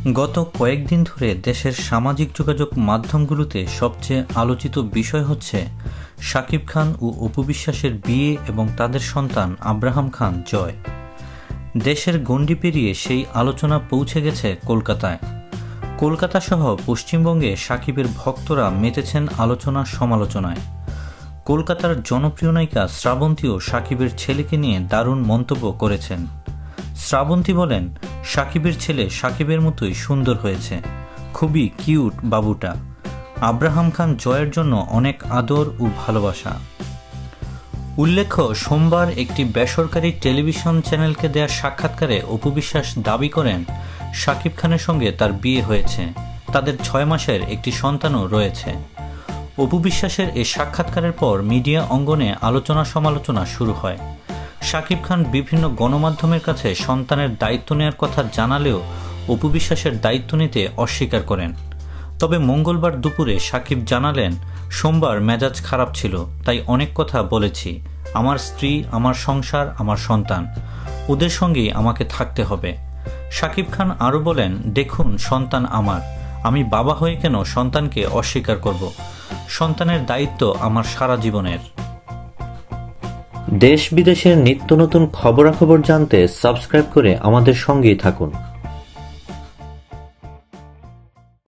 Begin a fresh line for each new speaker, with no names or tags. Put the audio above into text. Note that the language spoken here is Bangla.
গত কয়েকদিন ধরে দেশের সামাজিক যোগাযোগ মাধ্যমগুলোতে সবচেয়ে আলোচিত বিষয় হচ্ছে শাকিব খান ও অপু বিশ্বাসের বিয়ে এবং তাদের সন্তান আব্রাহাম খান জয়। দেশের গণ্ডি পেরিয়ে সেই আলোচনা পৌঁছে গেছে কলকাতায়। কলকাতা সহ পশ্চিমবঙ্গে শাকিবের ভক্তরা মেতেছেন আলোচনা সমালোচনায়। কলকাতার জনপ্রিয় নায়িকা শ্রাবন্তীও শাকিবের ছেলেকে নিয়ে দারুণ মন্তব্য করেছেন। শ্রাবন্তী বলেন, শাকিবের ছেলে শাকিবের মতোই সুন্দর হয়েছে, খুবই কিউট বাবুটা। আব্রাহাম খান জয়ের জন্য অনেক আদর ও ভালোবাসা। উল্লেখ্য, সোমবার একটি বেসরকারি টেলিভিশন চ্যানেলকে দেয়া সাক্ষাৎকারে অপু বিশ্বাস দাবি করেন শাকিব খানের সঙ্গে তার বিয়ে হয়েছে, তাদের 6 মাসের একটি সন্তানও রয়েছে। অপু বিশ্বাসের এই সাক্ষাৎকারের পর মিডিয়া অঙ্গনে আলোচনা সমালোচনা শুরু হয়। শাকিব খান বিভিন্ন গণমাধ্যমের কাছে সন্তানের দায়িত্ব নেওয়ার কথা জানালেও অপু বিশ্বাসের দায়িত্ব নিতে অস্বীকার করেন। তবে মঙ্গলবার দুপুরে শাকিব জানালেন, সোমবার মেজাজ খারাপ ছিল, তাই অনেক কথা বলেছি। আমার স্ত্রী, আমার সংসার, আমার সন্তান, ওদের সঙ্গেই আমাকে থাকতে হবে। শাকিব খান আরও বলেন, দেখুন, সন্তান আমার, আমি বাবা হয়ে কেন সন্তানকে অস্বীকার করব? সন্তানের দায়িত্ব আমার সারা জীবনের।
দেশ বিদেশের নিত্য নতুন খবরাখবর জানতে সাবস্ক্রাইব করে আমাদের সঙ্গেই থাকুন।